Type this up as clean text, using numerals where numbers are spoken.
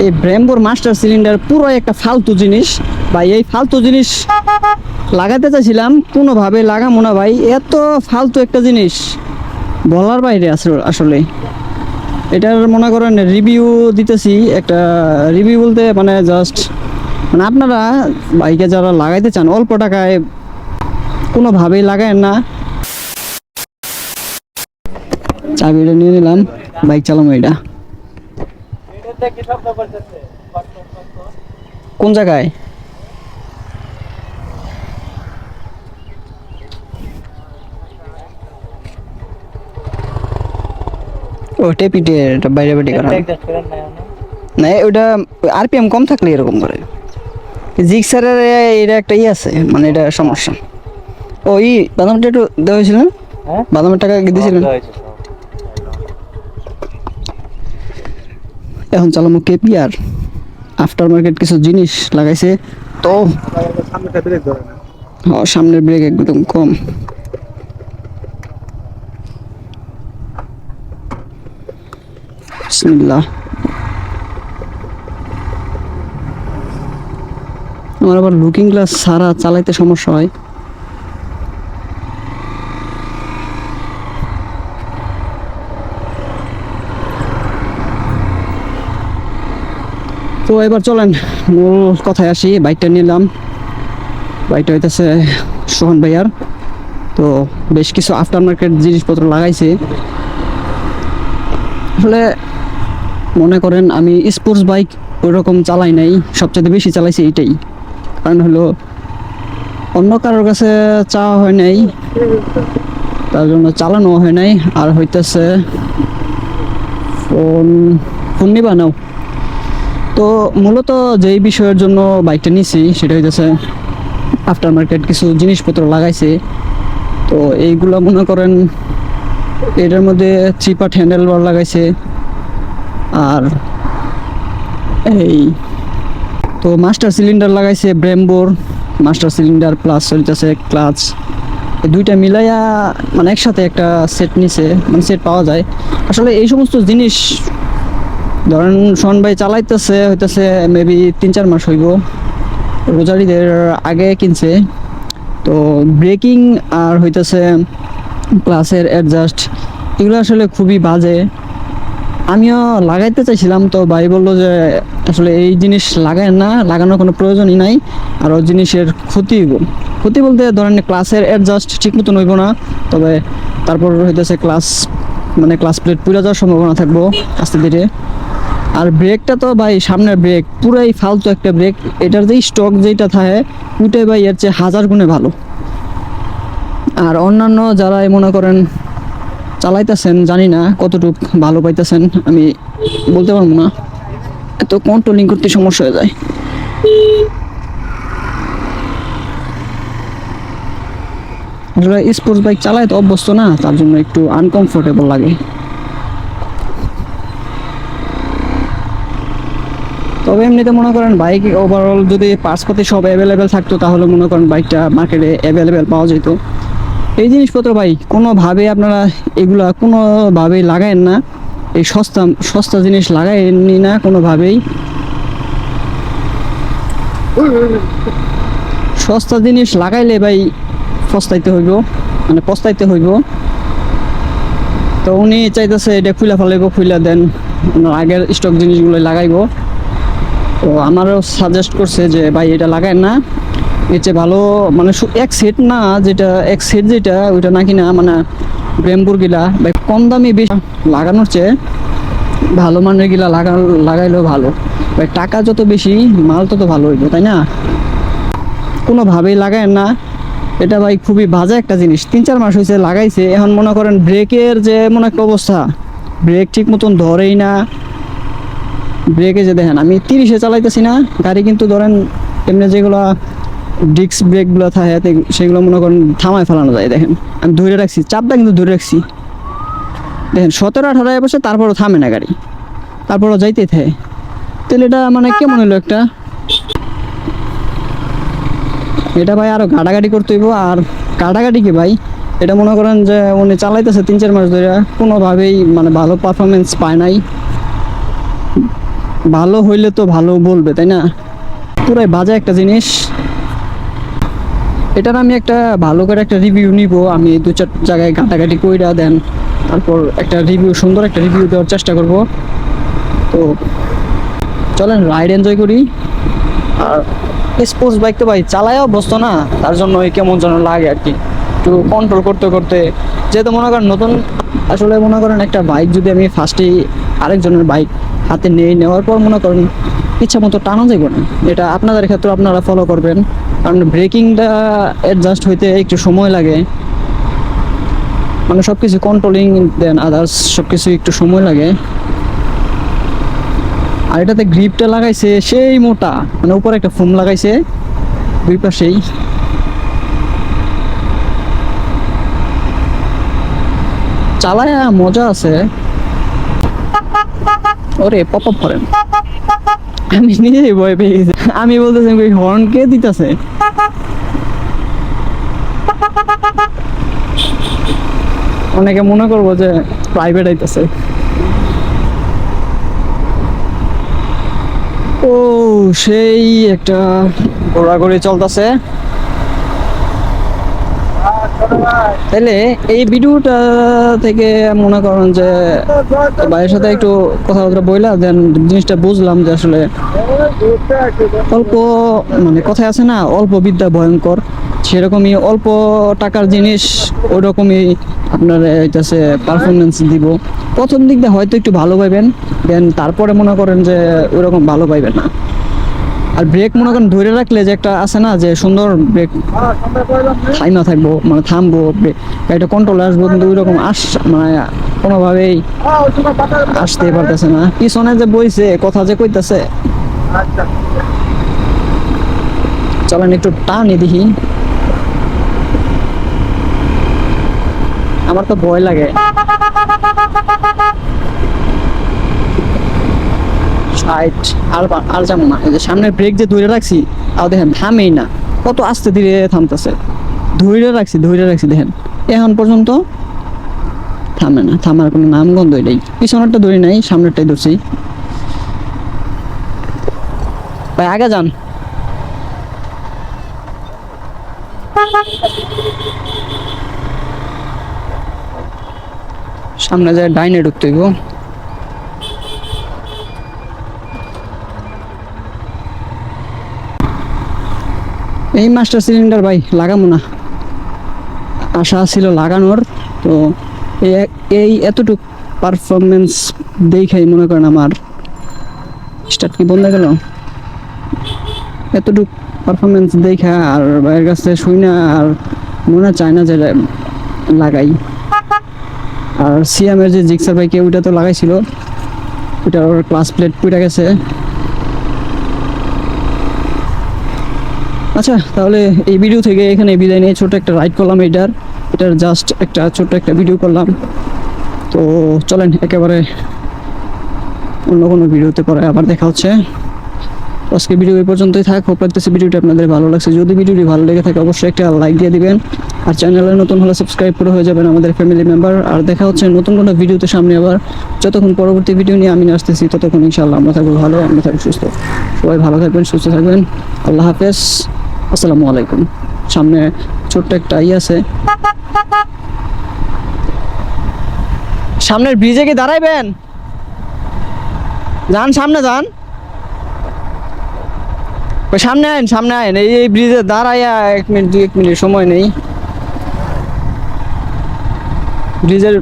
এই ব্র্যাম্বোর master cylinder পুরো একটা ফালতু জিনিস ভাই। এই ফালতু জিনিস লাগাতে চাইছিলাম, কোনোভাবে লাগামো না ভাই। এত ফালতু একটা জিনিস বলার বাইরে আসলে। এটার মনে করেন রিভিউ দিতেছি, একটা রিভিউ বলতে মানে জাস্ট মানে আপনারা বাইকে যারা লাগাইতে চান অল্প টাকায় কোনোভাবেই লাগায়েন না। চাবিটা নিয়ে নিলাম, বাইক চালাবো। এটা কোন জায়গায়? ও টেপিটে এটা বাইরে বাইরে করা না, ওটা আরপিএম কম থাকলে এরকম করে। জিক্সারের এটা একটা আছে, মানে এটা সমস্যা। ও বাদামটা একটু দেওয়া হয়েছিল না? বাদামের টাকা দিয়েছিলেন। এখন চালামো কেপিআর আফটার মার্কেট কিছু জিনিস লাগাইছে তো। সামনের ব্রেক একদম কম। বিসমিল্লাহ। আমার আবার লুকিং গ্লাস ছাড়া চালাইতে সমস্যা হয়। তো এবার চলেন মূল কথায় আসি। বাইকটা নিলাম, বাইকটা হইতেছে সোহান ভাইয়ার। তো বেশ কিছু আফটার মার্কেট জিনিসপত্র লাগাইছে। আসলে মনে করেন আমি স্পোর্টস বাইক ওইরকম চালাই নাই, সবচেয়ে বেশি চালাইছি এইটাই। কারণ হলো অন্য কারোর কাছে চাওয়া হয় নাই, তার জন্য চালানো হয় নাই। আর হইতেছে ফোন ফোন নিবা নাও। তো মূলত যেই বিষয়ের জন্য বাইকটা নিছি সেটা হইতেছে আফটার মার্কেট কিছু জিনিসপত্র লাগাইছে। তো এইগুলো মনে করেন এটার মধ্যে 3 পার্ট হ্যান্ডেল বার লাগাইছে। আর এই তো মাস্টার সিলিন্ডার লাগাইছে ব্র্যাম্বোর মাস্টার সিলিন্ডার, প্লাস হইতেছে ক্লাচ। এই দুইটা মিলাইয়া মানে একসাথে একটা সেট নিছে, মানে সেট পাওয়া যায়। আসলে এই সমস্ত জিনিস ধরেন শোন ভাই চালাইতেছে হইতেছে মেবি 3-4 মাস হইব, রোজারিদের আগে কিনছে। তো ব্রেকিং আর হইতেছে ক্লাসের অ্যাডজাস্ট এগুলো আসলে খুবই বাজে। আমিও লাগাইতে চাইছিলাম, তো ভাই বললো যে আসলে এই জিনিস লাগায় না, লাগানোর কোনো প্রয়োজনই নাই। আর ওই জিনিসের ক্ষতি হইব। ক্ষতি বলতে ধরেন ক্লাসের অ্যাডজাস্ট ঠিক মতন হইব না, তবে তারপর হইতেছে ক্লাস মানে ক্লাস প্লেট পুড়ে যাওয়ার সম্ভাবনা থাকবো আস্তে ধীরে। আর ব্রেকটা তো ভাই সামনের ব্রেক পুরাই ফালতু একটা ব্রেক। এটার যে স্টক যেটা থাকে ওইটাই ভাই এর চেয়ে 1000 গুণে ভালো। আর অন্যান্য যারা মনে করেন চালাইতেছেন জানি না কতটুকু ভালো পাইতেছেন, আমি বলতে পারবো না, এত কন্ট্রোলিং করতে সমস্যা হয়ে যায়। স্পোর্টস বাইক চালায় তো অভ্যস্ত না, তার জন্য একটু আনকমফোর্টেবল লাগে। তবে এমনিতে মনে করেন বাইক ওভারঅল যদি পার্টসপাতি সব অ্যাভেলেবেল থাকতো তাহলে মনে করেন বাইকটা মার্কেটে অ্যাভেলেবেল পাওয়া যেত। এই জিনিসপত্র ভাই কোনোভাবে আপনারা এগুলা কোনোভাবেই লাগায়েন না। এই সস্তা সস্তা জিনিস লাগাইনি না কোনোভাবেই। সস্তা জিনিস লাগাইলে ভাই পস্তাইতে হইব, মানে পস্তাইতে হইব। তো উনি চাইতেছে এটা খুলে ফেলাইব, খুলে দেন আগের স্টক জিনিসগুলো লাগাইব। তো আমারও সাজেস্ট করছে যে ভাই এটা লাগায় না, এর চেয়ে ভালো মানে এক সেট না, যেটা এক সেট যেটা ওইটা নাকি না, মানে ব্র্যাম্বোর গিলা ভাই কম দামি বেশি লাগানোর চেয়ে ভালো মানের গিলা লাগাইলেও ভালো ভাই। টাকা যত বেশি মাল তত ভালো হইব, তাই না? কোনোভাবেই লাগায় না এটা ভাই, খুবই বাজে একটা জিনিস। 3-4 মাস হয়েছে লাগাইছে, এখন মনে করেন ব্রেকের যে এমন একটা অবস্থা, ব্রেক ঠিক মতন ধরেই না। ব্রেকে যে দেখেন আমি 30-এ চালাইতেছি না গাড়ি, কিন্তু ধরেন এমনি যেগুলো ডিস্ক ব্রেকগুলো থাকে সেগুলো মনে করেন থামায় ফেলানো যায়। দেখেন আমি ধরে রাখছি, চাপটা কিন্তু ধরে রাখছি, দেখেন 17-18 বছর তারপরও থামে না গাড়ি, তারপরও যাইতেই থাকে। তাহলে এটা মানে কেমন হলো একটা, এটা ভাই আরো গাড়াগাড়ি করতে হইব। আর গাড়াগাড়ি কি ভাই, এটা মনে করেন যে উনি চালাইতেছে 3-4 মাস ধরে, কোনোভাবেই মানে ভালো পারফরমেন্স পায় নাই। ভালো হইলে তো ভালো বলবে, তাই না? পুরাই বাজে একটা জিনিস। এটার আমি একটা ভালো করে একটা রিভিউ নিব, আমি 2-4 জায়গায় ঘাটাঘাটি কইরা দেন তারপর একটা রিভিউ, সুন্দর একটা রিভিউ দেওয়ার চেষ্টা করব। তো চলেন রাইড এনজয় করি। আর স্পোর্টস বাইক তো ভাই চালায়ও অভ্যস্ত না, তার জন্য কেমন যেন লাগে আর কি, একটু কন্ট্রোল করতে করতে। যেহেতু মনে করেন নতুন, আসলে মনে করেন একটা বাইক যদি আমি ফার্স্টেই আরেকজনের বাইক হাতে নেওয়ার পর মনে করেন ইচ্ছা মতো টানা যাবে না। এটা আপনাদের ক্ষেত্রে আপনারা ফলো করবেন, কারণ ব্রেকিংটা অ্যাডজাস্ট হইতে একটু সময় লাগে, মানে সব কিছু কন্ট্রোলিং দেন আদার্স সব কিছু একটু সময় লাগে। আর এটাতে গ্রিপটা লাগাইছে সেই মোটা, মানে উপরে একটা ফোম লাগাইছে দুই পাশেই। চালায় মজা আছে। ওরে পপ আপ করেন, আমি নিজেই ভয় পেয়ে গেছি। আমি বলতেছি ওই হর্ন কে দিতেছে। অনেকে মনে করবো যে প্রাইভেট আইতেছে। ও সেই একটা ঘোরাঘুরি চলতেছে। তাহলে এই ভিডিওটা থেকে মনে করেন যে ভাইয়ের সাথে একটু কথাবার্তা বইলা দেন, জিনিসটা বুঝলাম যে আসলে অল্প, মানে কথায় আছে না অল্প বিদ্যা ভয়ঙ্কর, সেরকমই অল্প টাকার জিনিস ওরকমই আপনার হইতেছে পারফরমেন্স দিব। প্রথম দিক দিয়ে হয়তো একটু ভালো পাইবেন, দেন তারপরে মনে করেন যে ওইরকম ভালো পাইবেন না। আর ব্রেক মনে করেন ধরে রাখলে যে একটা আছে না যে সুন্দর ব্রেক থাইমা থাকবো, মানে থামবো, গাড়িটা কন্ট্রোলে আসবো, কিন্তু ওইরকম মানে কোনোভাবেই আসতে পারতেছে না। পিছনে যে বইছে কথা যে কইতাছে। চলেন একটু টানি দেখি, আমার তো ভয় লাগে। সাইড আর যাবো না, এই যে সামনের ব্রেক যে ধরে রাখছি তাও দেখেন থামেই না, কত আস্তে ধীরে থামতেছে। ধরে রাখছি দেখেন এখন পর্যন্ত থামে না, থামার কোনো নাম গন্ধই নেই। পিছনেরটা ধরি নাই, সামনেরটাই ধরছি। ভাই আগে যান। সামনে যায় ডাইনে ঢুকতে হইব। এই মাস্টার সিলিন্ডার ভাই লাগাবো না, আশা ছিল লাগানোর। তো এই এতটুক পারফরমেন্স দেখাই মনে করেন আমার স্টার্ট কি বন্ধ গেল, এতটুক পারফরমেন্স দেখা আর ভাইয়ের কাছে শুই না আর মনে চায় না যে লাগাই। আর সিএমের যে জিক্সার বাইকে ওইটা তো লাগাইছিল, ওইটার ওর ক্লাস প্লেট পুড়ে গেছে। আচ্ছা তাহলে এই ভিডিও থেকে এখানে বিদায় নিয়ে ছোট একটা রাইড করলাম, এটার জাস্ট একটা ছোট্ট একটা ভিডিও করলাম। তো চলেন একেবারে অন্য কোনো ভিডিওতে পরে আবার দেখা হচ্ছে। আজকে ভিডিও এই পর্যন্তই থাক। হোপ লাগতেছে ভিডিওটি আপনাদের ভালো লাগছে। যদি ভিডিওটি ভালো লেগে থাকে অবশ্যই একটা লাইক দিয়ে দিবেন, আর চ্যানেলে নতুন হলে সাবস্ক্রাইব করে হয়ে যাবেন আমাদের ফ্যামিলি মেম্বার। আর দেখা হচ্ছে নতুন কোনো ভিডিওতে সামনে আবার। যতক্ষণ পরবর্তী ভিডিও নিয়ে আমি আসতেছি ততক্ষণ ইনশাআল্লাহ আমরা থাকবো ভালো, আমরা থাকবো সুস্থ। সবাই ভালো থাকবেন, সুস্থ থাকবেন। আল্লাহ হাফেজ, আসসালামু আলাইকুম। সামনে ছোট্ট একটা আছে, সামনের ব্রিজে কি দাঁড়াইবেন? যান সামনে যান, সামনে আইন এই ব্রিজে দাঁড়াইয়া 1 মিনিট 2 মিনিট সময় নেই। ব্রিজের